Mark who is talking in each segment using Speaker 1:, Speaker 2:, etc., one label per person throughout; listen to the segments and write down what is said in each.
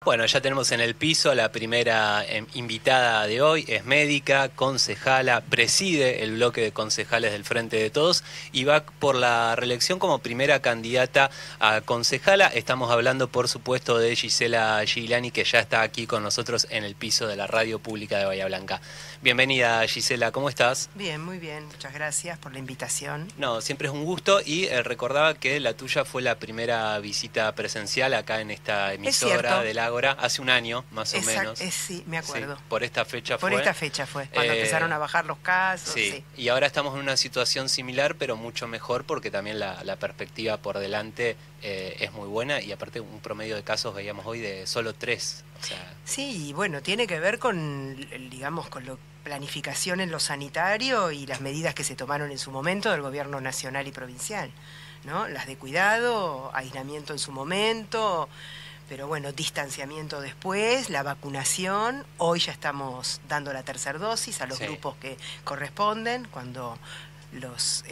Speaker 1: Bueno, ya tenemos en el piso a la primera invitada de hoy, es médica, concejala, preside el bloque de concejales del Frente de Todos y va por la reelección como primera candidata a concejala. Estamos hablando, por supuesto, de Gisela Giglani, que ya está aquí con nosotros en el piso de la Radio Pública de Bahía Blanca. Bienvenida, Gisela, ¿cómo estás?
Speaker 2: Bien, muy bien, muchas gracias por la invitación.
Speaker 1: No, siempre es un gusto y recordaba que la tuya fue la primera visita presencial acá en esta emisora del Ágora, hace un año más o menos.
Speaker 2: Sí, me acuerdo.
Speaker 1: Sí, por esta fecha fue.
Speaker 2: Por esta fecha fue, cuando empezaron a bajar los casos.
Speaker 1: Sí. Y ahora estamos en una situación similar, pero mucho mejor porque también la perspectiva por delante es muy buena y aparte un promedio de casos veíamos hoy de solo 3. O sea...
Speaker 2: Sí, y bueno, tiene que ver con, digamos, con la planificación en lo sanitario y las medidas que se tomaron en su momento del gobierno nacional y provincial, ¿no? Las de cuidado, aislamiento en su momento, pero bueno, distanciamiento después, la vacunación. Hoy ya estamos dando la tercera dosis a los grupos que corresponden, cuando los...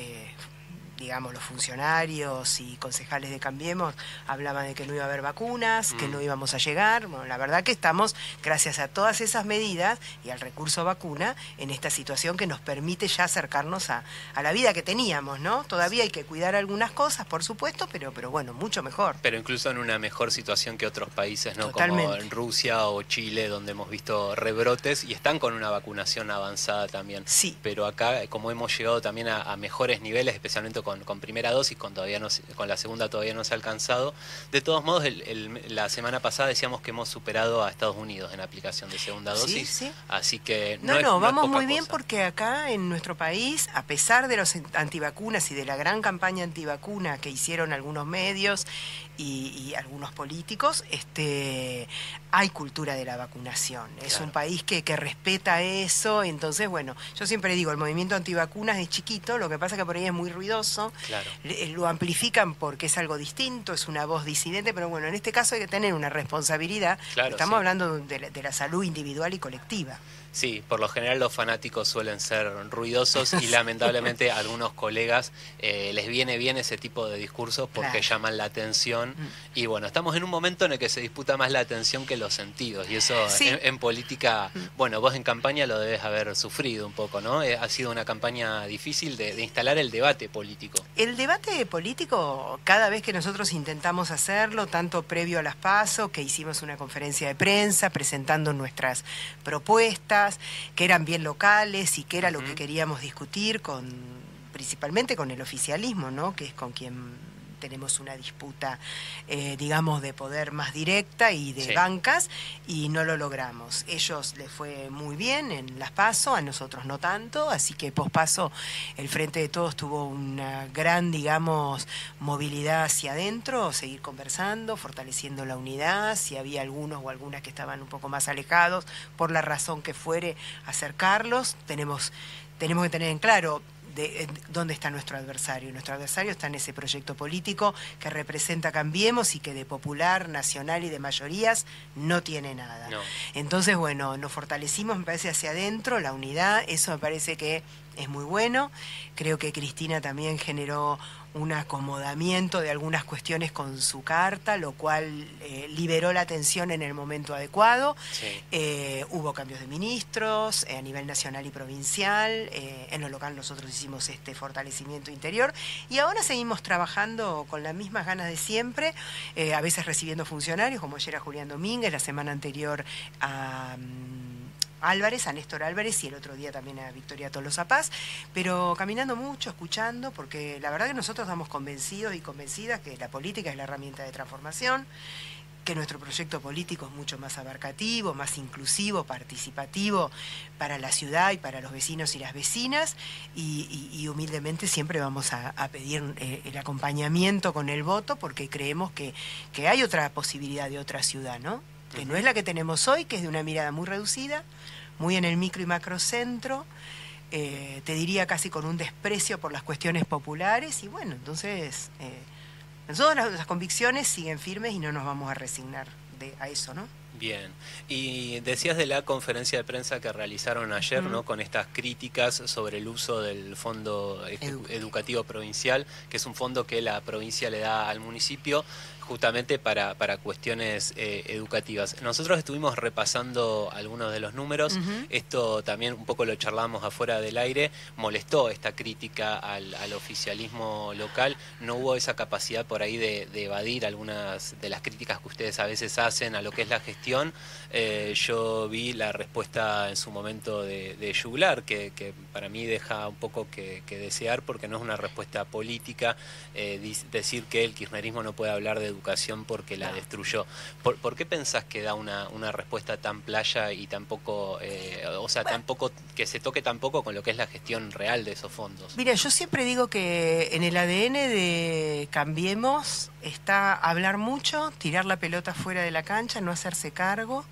Speaker 2: digamos, los funcionarios y concejales de Cambiemos hablaban de que no iba a haber vacunas, que no íbamos a llegar. Bueno, la verdad que estamos, gracias a todas esas medidas y al recurso vacuna, en esta situación que nos permite ya acercarnos a la vida que teníamos, ¿no? Todavía hay que cuidar algunas cosas, por supuesto, pero bueno, mucho mejor.
Speaker 1: Pero incluso en una mejor situación que otros países, ¿no?
Speaker 2: Totalmente.
Speaker 1: Como en Rusia o Chile, donde hemos visto rebrotes y están con una vacunación avanzada también.
Speaker 2: Sí.
Speaker 1: Pero acá, como hemos llegado también a mejores niveles, especialmente con primera dosis, con la segunda todavía no se ha alcanzado. De todos modos, la semana pasada decíamos que hemos superado a Estados Unidos en aplicación de segunda dosis.
Speaker 2: Sí.
Speaker 1: Así que
Speaker 2: no, vamos muy bien
Speaker 1: cosa.
Speaker 2: Porque acá en nuestro país, a pesar de los antivacunas y de la gran campaña antivacuna que hicieron algunos medios y algunos políticos, hay cultura de la vacunación. Es
Speaker 1: claro.
Speaker 2: Un país que respeta eso. Entonces, bueno, yo siempre digo, el movimiento antivacunas es chiquito, lo que pasa es que por ahí es muy ruidoso.
Speaker 1: Claro.
Speaker 2: Lo amplifican porque es algo distinto, es una voz disidente, pero bueno, en este caso hay que tener una responsabilidad.
Speaker 1: Claro,
Speaker 2: estamos hablando de la salud individual y colectiva.
Speaker 1: Sí, por lo general los fanáticos suelen ser ruidosos y lamentablemente a algunos colegas les viene bien ese tipo de discursos porque llaman la atención. Y bueno, estamos en un momento en el que se disputa más la atención que los sentidos. Y eso en política, bueno, vos en campaña lo debes haber sufrido un poco, ¿no? Ha sido una campaña difícil de instalar el debate político.
Speaker 2: El debate político, cada vez que nosotros intentamos hacerlo, tanto previo a las PASO, que hicimos una conferencia de prensa presentando nuestras propuestas, que eran bien locales y que era lo que queríamos discutir principalmente con el oficialismo, ¿no? Que es con quien tenemos una disputa, digamos, de poder más directa y de bancas, y no lo logramos. Ellos les fue muy bien en las PASO, a nosotros no tanto, así que pospaso el Frente de Todos tuvo una gran, digamos, movilidad hacia adentro, seguir conversando, fortaleciendo la unidad, si había algunos o algunas que estaban un poco más alejados, por la razón que fuere, acercarlos. Tenemos que tener en claro dónde está nuestro adversario. Nuestro adversario está en ese proyecto político que representa Cambiemos y que de popular, nacional y de mayorías no tiene nada.
Speaker 1: No.
Speaker 2: Entonces, bueno, nos fortalecimos, me parece, hacia adentro, la unidad, eso me parece que es muy bueno. Creo que Cristina también generó un acomodamiento de algunas cuestiones con su carta, lo cual liberó la atención en el momento adecuado. Hubo cambios de ministros a nivel nacional y provincial. En lo local nosotros hicimos este fortalecimiento interior y ahora seguimos trabajando con las mismas ganas de siempre, a veces recibiendo funcionarios, como ayer a Julián Domínguez, la semana anterior a a Néstor Álvarez y el otro día también a Victoria Tolosa Paz, pero caminando mucho, escuchando, porque la verdad que nosotros estamos convencidos y convencidas que la política es la herramienta de transformación, que nuestro proyecto político es mucho más abarcativo, más inclusivo, participativo para la ciudad y para los vecinos y las vecinas, y humildemente siempre vamos a pedir el acompañamiento con el voto, porque creemos que hay otra posibilidad de otra ciudad, ¿no? Que no es la que tenemos hoy, que es de una mirada muy reducida, muy en el micro y macrocentro, te diría casi con un desprecio por las cuestiones populares, y bueno, entonces nosotros las convicciones siguen firmes y no nos vamos a resignar a eso, ¿no?
Speaker 1: Bien, y decías de la conferencia de prensa que realizaron ayer, ¿no? Con estas críticas sobre el uso del Fondo Educativo Provincial, que es un fondo que la provincia le da al municipio justamente para cuestiones educativas. Nosotros estuvimos repasando algunos de los números, esto también un poco lo charlamos afuera del aire, molestó esta crítica al oficialismo local, no hubo esa capacidad por ahí de evadir algunas de las críticas que ustedes a veces hacen a lo que es la gestión. Yo vi la respuesta en su momento de Juglar, que para mí deja un poco que desear, porque no es una respuesta política, decir que el kirchnerismo no puede hablar de educación porque la destruyó. ¿Por qué pensás que da una respuesta tan playa y tan poco, tan poco, que se toque tan poco con lo que es la gestión real de esos fondos?
Speaker 2: Mira, yo siempre digo que en el ADN de Cambiemos está hablar mucho, tirar la pelota fuera de la cancha, no hacerse cargo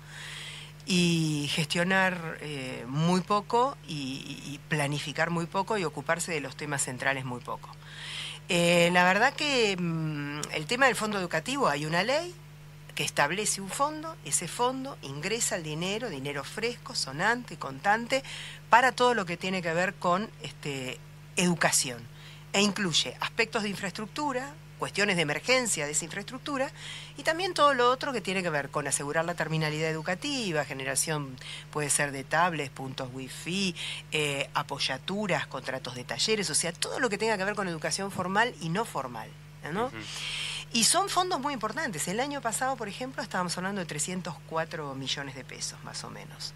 Speaker 2: y gestionar muy poco y planificar muy poco y ocuparse de los temas centrales muy poco. La verdad que el tema del fondo educativo, hay una ley que establece un fondo, ese fondo ingresa el dinero fresco, sonante, contante, para todo lo que tiene que ver con educación, e incluye aspectos de infraestructura, cuestiones de emergencia de esa infraestructura, y también todo lo otro que tiene que ver con asegurar la terminalidad educativa, generación puede ser de tablets, puntos wifi, apoyaturas, contratos de talleres, o sea, todo lo que tenga que ver con educación formal y no formal, ¿no? Y son fondos muy importantes. El año pasado, por ejemplo, estábamos hablando de 304 millones de pesos, más o menos.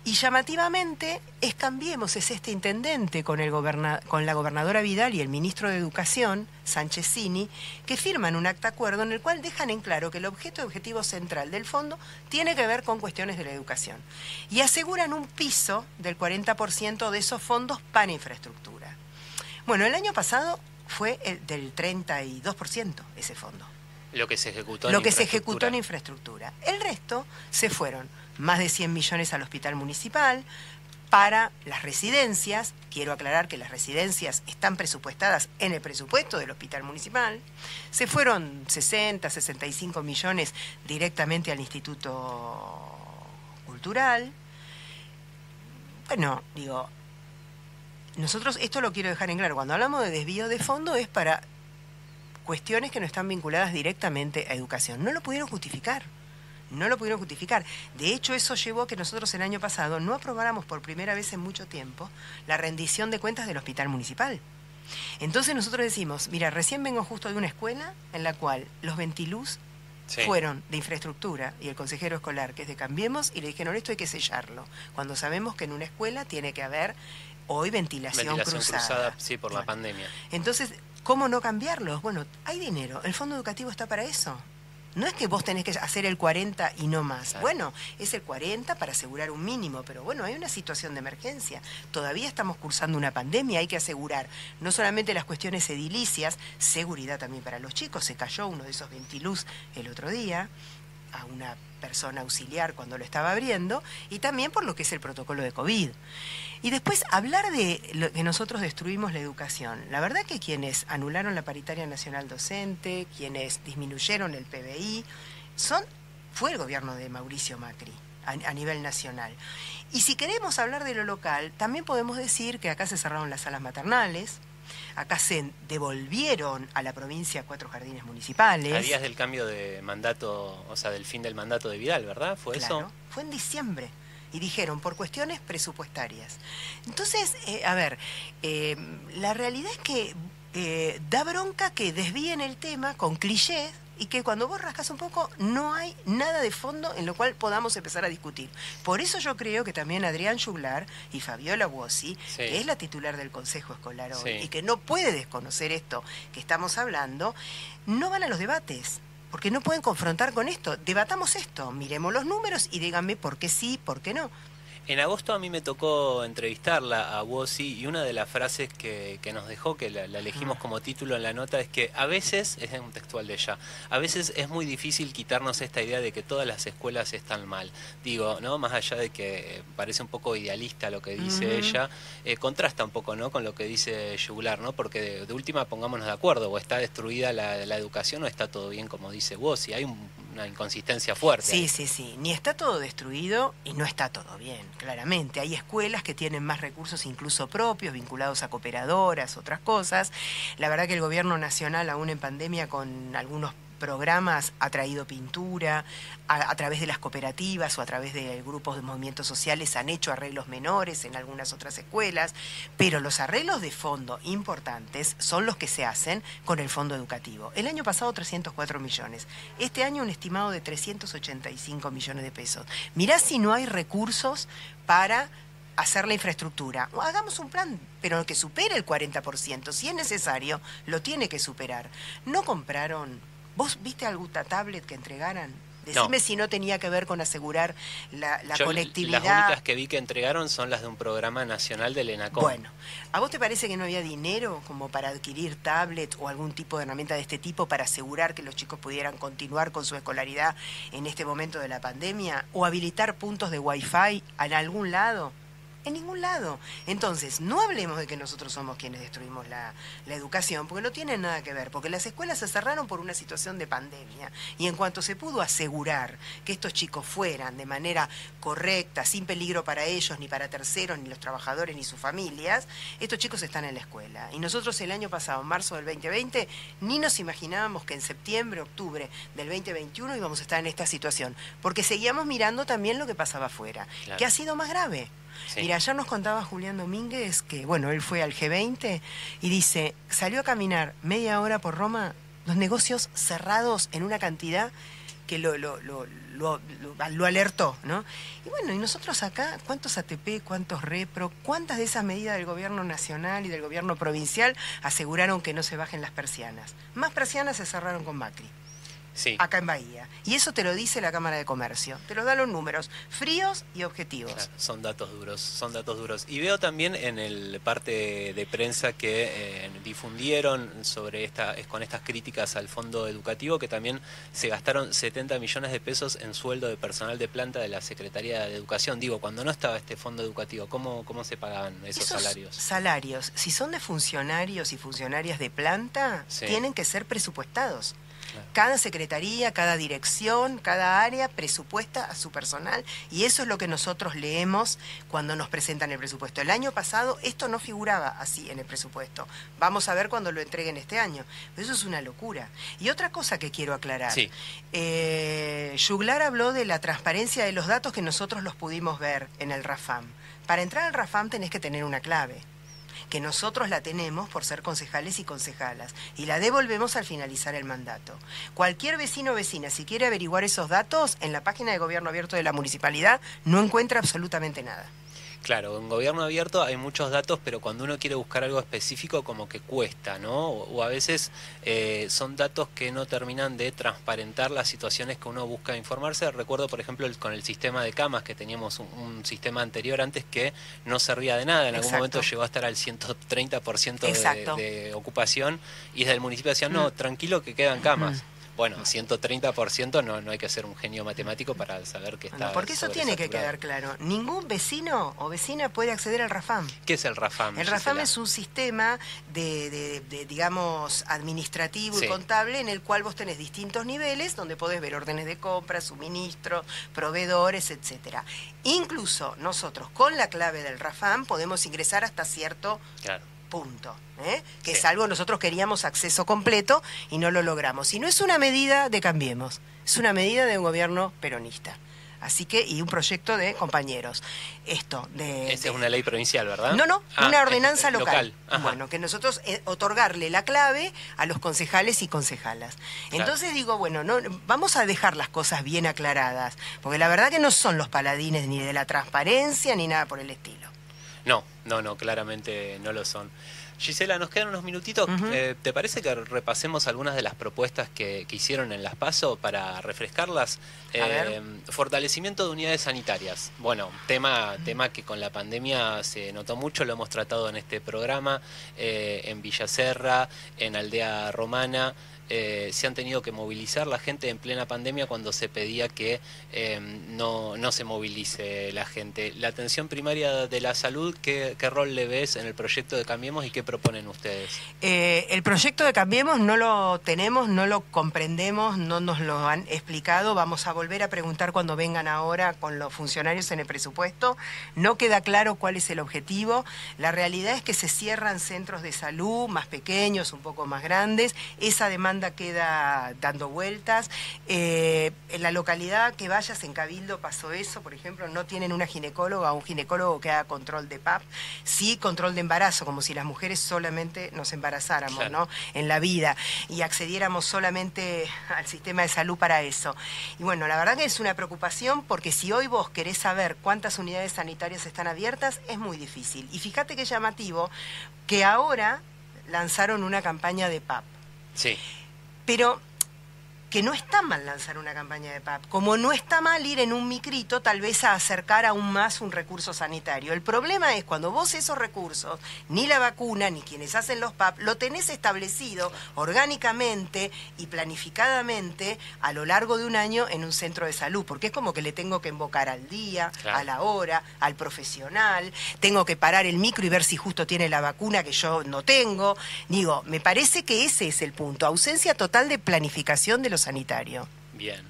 Speaker 2: Y llamativamente, Cambiemos, es este intendente con la gobernadora Vidal y el ministro de Educación, Sanchezini, que firman un acta acuerdo en el cual dejan en claro que el objetivo central del fondo tiene que ver con cuestiones de la educación. Y aseguran un piso del 40% de esos fondos para infraestructura. Bueno, el año pasado fue el del 32% ese fondo.
Speaker 1: Lo que se ejecutó
Speaker 2: en infraestructura. El resto se fueron más de 100 millones al hospital municipal, para las residencias. Quiero aclarar que las residencias están presupuestadas en el presupuesto del hospital municipal. Se fueron 60, 65 millones directamente al Instituto Cultural. Bueno, digo, nosotros, esto lo quiero dejar en claro, cuando hablamos de desvío de fondo es para cuestiones que no están vinculadas directamente a educación. No lo pudieron justificar. De hecho, eso llevó a que nosotros el año pasado no aprobáramos por primera vez en mucho tiempo la rendición de cuentas del hospital municipal. Entonces nosotros decimos, mira, recién vengo justo de una escuela en la cual los ventiluz fueron de infraestructura y el consejero escolar, que es de Cambiemos, y le dijeron, esto hay que sellarlo, cuando sabemos que en una escuela tiene que haber hoy ventilación cruzada.
Speaker 1: Sí, por la pandemia.
Speaker 2: Entonces, ¿cómo no cambiarlos? Bueno, hay dinero, el fondo educativo está para eso. No es que vos tenés que hacer el 40 y no más. Claro. Bueno, es el 40 para asegurar un mínimo, pero bueno, hay una situación de emergencia. Todavía estamos cursando una pandemia, hay que asegurar no solamente las cuestiones edilicias, seguridad también para los chicos. Se cayó uno de esos ventiluz el otro día a una persona auxiliar cuando lo estaba abriendo, y también por lo que es el protocolo de COVID. Y después hablar de lo que nosotros destruimos la educación. La verdad que quienes anularon la paritaria nacional docente, quienes disminuyeron el PBI, fue el gobierno de Mauricio Macri a nivel nacional. Y si queremos hablar de lo local, también podemos decir que acá se cerraron las salas maternales, acá se devolvieron a la provincia 4 jardines municipales.
Speaker 1: A días del cambio de mandato, o sea, del fin del mandato de Vidal, ¿verdad? ¿Fue
Speaker 2: claro,
Speaker 1: eso?
Speaker 2: Fue en diciembre. Y dijeron, por cuestiones presupuestarias. Entonces, la realidad es que da bronca que desvíen el tema con clichés y que cuando vos rascas un poco no hay nada de fondo en lo cual podamos empezar a discutir. Por eso yo creo que también Adrián Juglar y Fabiola Buosi, que es la titular del Consejo Escolar hoy, y que no puede desconocer esto que estamos hablando, no van a los debates. Porque no pueden confrontar con esto. Debatamos esto, miremos los números y díganme por qué sí, por qué no.
Speaker 1: En agosto a mí me tocó entrevistarla a Buosi, y una de las frases que nos dejó, que la elegimos como título en la nota, es que a veces, es un textual de ella, a veces es muy difícil quitarnos esta idea de que todas las escuelas están mal. Digo, ¿no? Más allá de que parece un poco idealista lo que dice ella, contrasta un poco, ¿no?, con lo que dice Juglar, ¿no? Porque de última pongámonos de acuerdo, o está destruida la educación o está todo bien como dice Buosi. Hay una inconsistencia fuerte.
Speaker 2: Sí. Ni está todo destruido y no está todo bien. Claramente, hay escuelas que tienen más recursos incluso propios, vinculados a cooperadoras, otras cosas. La verdad que el gobierno nacional, aún en pandemia, con algunos programas ha traído pintura, a través de las cooperativas o a través de grupos de movimientos sociales han hecho arreglos menores en algunas otras escuelas, pero los arreglos de fondo importantes son los que se hacen con el fondo educativo. El año pasado 304 millones, este año un estimado de 385 millones de pesos. Mirá si no hay recursos para hacer la infraestructura. Hagamos un plan, pero que supere el 40%. Si es necesario, lo tiene que superar. ¿No compraron? ¿Vos viste alguna tablet que entregaran? Decime si no tenía que ver con asegurar la conectividad.
Speaker 1: Las únicas que vi que entregaron son las de un programa nacional del ENACOM.
Speaker 2: Bueno, ¿a vos te parece que no había dinero como para adquirir tablet o algún tipo de herramienta de este tipo para asegurar que los chicos pudieran continuar con su escolaridad en este momento de la pandemia? ¿O habilitar puntos de Wi-Fi en algún lado? En ningún lado. Entonces, no hablemos de que nosotros somos quienes destruimos la educación, porque no tiene nada que ver, porque las escuelas se cerraron por una situación de pandemia, y en cuanto se pudo asegurar que estos chicos fueran de manera correcta, sin peligro para ellos, ni para terceros, ni los trabajadores, ni sus familias, estos chicos están en la escuela. Y nosotros el año pasado, en marzo del 2020, ni nos imaginábamos que en septiembre, octubre del 2021 íbamos a estar en esta situación, porque seguíamos mirando también lo que pasaba afuera, claro, que ha sido más grave. Sí. Mira, ayer nos contaba Julián Domínguez que, bueno, él fue al G20 y dice, salió a caminar media hora por Roma, los negocios cerrados en una cantidad que lo alertó, ¿no? Y bueno, y nosotros acá, ¿cuántos ATP, cuántos repro, cuántas de esas medidas del gobierno nacional y del gobierno provincial aseguraron que no se bajen las persianas? Más persianas se cerraron con Macri. Sí. Acá en Bahía. Y eso te lo dice la Cámara de Comercio. Te los da los números fríos y objetivos. Claro,
Speaker 1: son datos duros, son datos duros. Y veo también en el parte de prensa que difundieron con estas críticas al fondo educativo que también se gastaron 70 millones de pesos en sueldo de personal de planta de la Secretaría de Educación. Digo, cuando no estaba este fondo educativo, ¿cómo se pagaban esos salarios?
Speaker 2: Salarios, si son de funcionarios y funcionarias de planta, sí, tienen que ser presupuestados. Cada secretaría, cada dirección, cada área presupuesta a su personal y eso es lo que nosotros leemos cuando nos presentan el presupuesto. El año pasado esto no figuraba así en el presupuesto. Vamos a ver cuando lo entreguen este año. Pero eso es una locura. Y otra cosa que quiero aclarar. Sí. Juglar habló de la transparencia de los datos que nosotros los pudimos ver en el RAFAM. Para entrar al RAFAM tenés que tener una clave, que nosotros la tenemos por ser concejales y concejalas, y la devolvemos al finalizar el mandato. Cualquier vecino o vecina, si quiere averiguar esos datos, en la página de Gobierno Abierto de la Municipalidad no encuentra absolutamente nada.
Speaker 1: Claro, en Gobierno Abierto hay muchos datos, pero cuando uno quiere buscar algo específico como que cuesta, ¿no? O a veces son datos que no terminan de transparentar las situaciones que uno busca informarse. Recuerdo, por ejemplo, con el sistema de camas, que teníamos un sistema anterior antes que no servía de nada. En algún momento llegó a estar al 130% de ocupación y desde el municipio decían, no, tranquilo que quedan camas. Bueno, 130% no hay que ser un genio matemático para saber que está.
Speaker 2: Bueno, porque eso tiene que quedar claro. Ningún vecino o vecina puede acceder al RAFAM.
Speaker 1: ¿Qué es el RAFAM?
Speaker 2: El RAFAM es un sistema digamos, administrativo y contable en el cual vos tenés distintos niveles donde podés ver órdenes de compra, suministro, proveedores, etcétera. Incluso nosotros con la clave del RAFAM podemos ingresar hasta cierto punto, que es algo nosotros queríamos acceso completo y no lo logramos. Y no es una medida de Cambiemos, es una medida de un gobierno peronista. Así que, y un proyecto de compañeros. Esa
Speaker 1: es una ley provincial, ¿verdad?
Speaker 2: No, una ordenanza local. Bueno, que nosotros otorgarle la clave a los concejales y concejalas. Entonces digo, bueno, vamos a dejar las cosas bien aclaradas, porque la verdad que no son los paladines ni de la transparencia ni nada por el estilo.
Speaker 1: No, claramente no lo son. Gisela, nos quedan unos minutitos. ¿Te parece que repasemos algunas de las propuestas que hicieron en las PASO para refrescarlas? Fortalecimiento de unidades sanitarias. Bueno, tema que con la pandemia se notó mucho, lo hemos tratado en este programa, en Villa Serra, en Aldea Romana. Se han tenido que movilizar la gente en plena pandemia cuando se pedía que no se movilice la gente. La atención primaria de la salud, ¿qué rol le ves en el proyecto de Cambiemos y qué proponen ustedes?
Speaker 2: El proyecto de Cambiemos no lo tenemos, no lo comprendemos, no nos lo han explicado. Vamos a volver a preguntar cuando vengan ahora con los funcionarios en el presupuesto. No queda claro cuál es el objetivo. La realidad es que se cierran centros de salud más pequeños, un poco más grandes. Esa demanda anda queda dando vueltas. En la localidad que vayas, en Cabildo pasó eso, por ejemplo, no tienen una ginecóloga o un ginecólogo que haga control de PAP, sí control de embarazo, como si las mujeres solamente nos embarazáramos,
Speaker 1: claro,
Speaker 2: ¿no? En la vida, y accediéramos solamente al sistema de salud para eso. Y bueno, la verdad que es una preocupación, porque si hoy vos querés saber cuántas unidades sanitarias están abiertas, es muy difícil. Y fíjate qué llamativo que ahora lanzaron una campaña de PAP.
Speaker 1: sí,
Speaker 2: Pero que no está mal lanzar una campaña de PAP, como no está mal ir en un micrito tal vez a acercar aún más un recurso sanitario. El problema es cuando vos esos recursos, ni la vacuna, ni quienes hacen los PAP, lo tenés establecido orgánicamente y planificadamente a lo largo de un año en un centro de salud, porque es como que le tengo que invocar al día,
Speaker 1: claro,
Speaker 2: a la hora, al profesional, tengo que parar el micro y ver si justo tiene la vacuna que yo no tengo. Digo, me parece que ese es el punto, ausencia total de planificación de los sanitario.
Speaker 1: bien.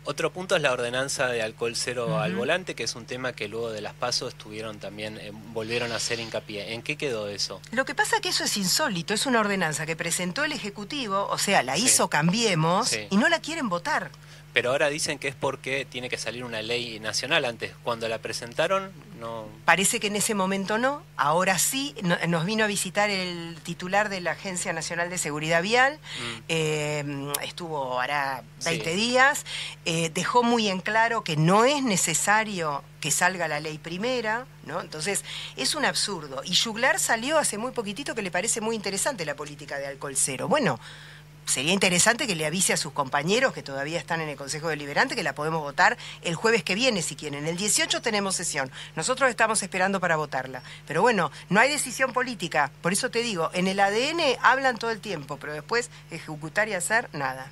Speaker 1: Otro punto es la ordenanza de alcohol cero al volante, que es un tema que luego de las PASO estuvieron también, volvieron a hacer hincapié. ¿En qué quedó eso?
Speaker 2: Lo que pasa es que eso es insólito, es una ordenanza que presentó el Ejecutivo, o sea, la
Speaker 1: Sí.
Speaker 2: hizo Cambiemos,
Speaker 1: Sí.
Speaker 2: y no la quieren votar.
Speaker 1: Pero ahora dicen que es porque tiene que salir una ley nacional antes. Cuando la presentaron, no...
Speaker 2: Parece que en ese momento no, ahora sí. Nos vino a visitar el titular de la Agencia Nacional de Seguridad Vial, estuvo hará 20
Speaker 1: Sí.
Speaker 2: días, dejó muy en claro que no es necesario que salga la ley primera, ¿no? Entonces, es un absurdo. Y Juglar salió hace muy poquitito que le parece muy interesante la política de alcohol cero. Bueno, sería interesante que le avise a sus compañeros que todavía están en el Consejo Deliberante que la podemos votar el jueves que viene si quieren. El 18 tenemos sesión. Nosotros estamos esperando para votarla. Pero bueno, no hay decisión política. Por eso te digo, en el ADN hablan todo el tiempo, pero después ejecutar y hacer nada.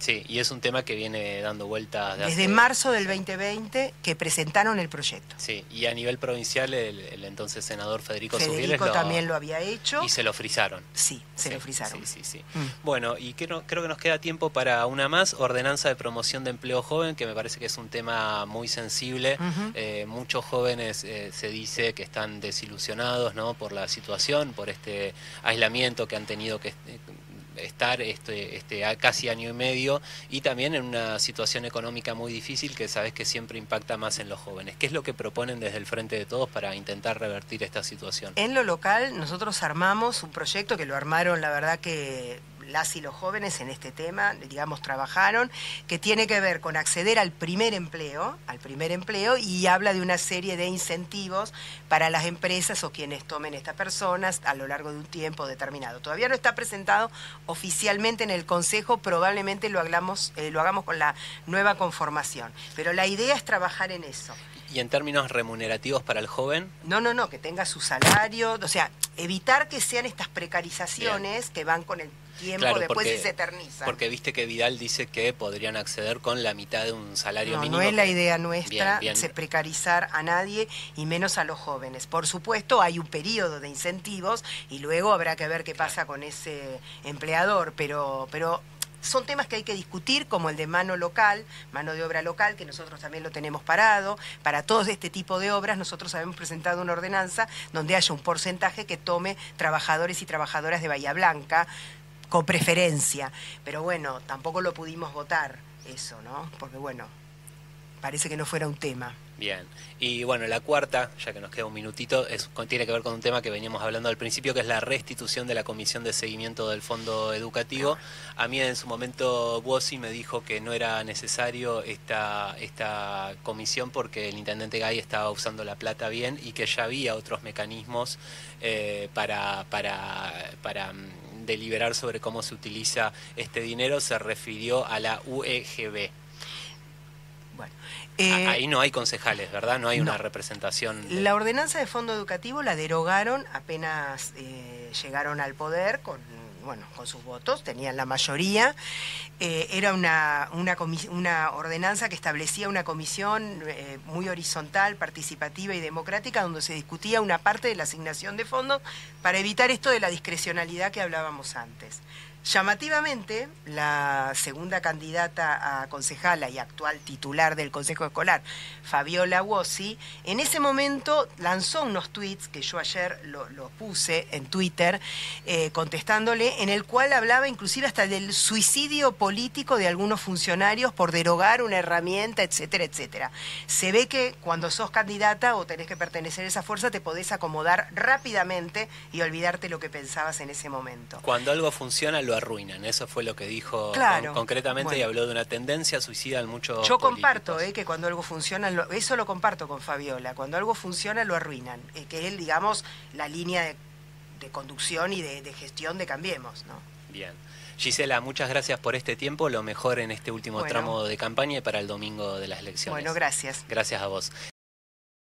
Speaker 1: Sí, y es un tema que viene dando vueltas
Speaker 2: Desde marzo del 2020 que presentaron el proyecto.
Speaker 1: Sí, y a nivel provincial el entonces senador Federico Subieles
Speaker 2: Federico también lo había hecho.
Speaker 1: y se lo frizaron.
Speaker 2: Sí, se lo frizaron.
Speaker 1: Sí. Bueno, y creo que nos queda tiempo para una más, ordenanza de promoción de empleo joven, que me parece que es un tema muy sensible. Muchos jóvenes se dice que están desilusionados, ¿no?, por la situación, por este aislamiento que han tenido que estar casi año y medio, y también en una situación económica muy difícil que sabes que siempre impacta más en los jóvenes. ¿Qué es lo que proponen desde el Frente de Todos para intentar revertir esta situación?
Speaker 2: En lo local nosotros armamos un proyecto que lo armaron, la verdad que las y los jóvenes en este tema, digamos, trabajaron, que tiene que ver con acceder al primer empleo, y habla de una serie de incentivos para las empresas o quienes tomen estas personas a lo largo de un tiempo determinado. Todavía no está presentado oficialmente en el Consejo, probablemente lo hagamos con la nueva conformación, pero la idea es trabajar en eso.
Speaker 1: ¿Y en términos remunerativos para el joven?
Speaker 2: No, que tenga su salario, o sea, evitar que sean estas precarizaciones que van con el tiempo,
Speaker 1: claro,
Speaker 2: después
Speaker 1: porque,
Speaker 2: y se eternizan.
Speaker 1: Porque viste que Vidal dice que podrían acceder con la mitad de un salario mínimo.
Speaker 2: No es la
Speaker 1: que...
Speaker 2: idea nuestra
Speaker 1: bien.
Speaker 2: precarizar a nadie y menos a los jóvenes. Por supuesto, hay un periodo de incentivos y luego habrá que ver qué pasa con ese empleador, pero son temas que hay que discutir, como el de mano de obra local, que nosotros también lo tenemos parado. Para todos este tipo de obras nosotros habíamos presentado una ordenanza donde haya un porcentaje que tome trabajadores y trabajadoras de Bahía Blanca, con preferencia. Pero bueno, tampoco lo pudimos votar eso, ¿no? Porque bueno, parece que no fuera un tema.
Speaker 1: Bien, y bueno, la cuarta, ya que nos queda un minutito, tiene que ver con un tema que veníamos hablando al principio, que es la restitución de la Comisión de Seguimiento del Fondo Educativo. A mí en su momento Bossi me dijo que no era necesario esta comisión porque el intendente Gay estaba usando la plata bien y que ya había otros mecanismos para deliberar sobre cómo se utiliza este dinero. Se refirió a la UEGB.
Speaker 2: Bueno,
Speaker 1: ahí no hay concejales, ¿verdad? No hay una representación.
Speaker 2: La ordenanza de fondo educativo la derogaron apenas llegaron al poder con sus votos, tenían la mayoría. Era una ordenanza que establecía una comisión muy horizontal, participativa y democrática, donde se discutía una parte de la asignación de fondos para evitar esto de la discrecionalidad que hablábamos antes. Llamativamente, la segunda candidata a concejala y actual titular del Consejo Escolar, Fabiola Huosi, en ese momento lanzó unos tweets que yo ayer los puse en Twitter, contestándole, en el cual hablaba inclusive hasta del suicidio político de algunos funcionarios por derogar una herramienta, etcétera, etcétera. Se ve que cuando sos candidata o tenés que pertenecer a esa fuerza, te podés acomodar rápidamente y olvidarte lo que pensabas en ese momento.
Speaker 1: Cuando algo funciona, lo arruinan. Eso fue lo que dijo concretamente, bueno, y habló de una tendencia suicida en muchos
Speaker 2: Yo
Speaker 1: políticos.
Speaker 2: comparto que cuando algo funciona, eso lo comparto con Fabiola, cuando algo funciona lo arruinan, que es, digamos, la línea de conducción y de gestión de Cambiemos, ¿no?
Speaker 1: Bien. Gisela, muchas gracias por este tiempo, lo mejor en este último tramo de campaña y para el domingo de las elecciones.
Speaker 2: Bueno, gracias.
Speaker 1: Gracias a vos.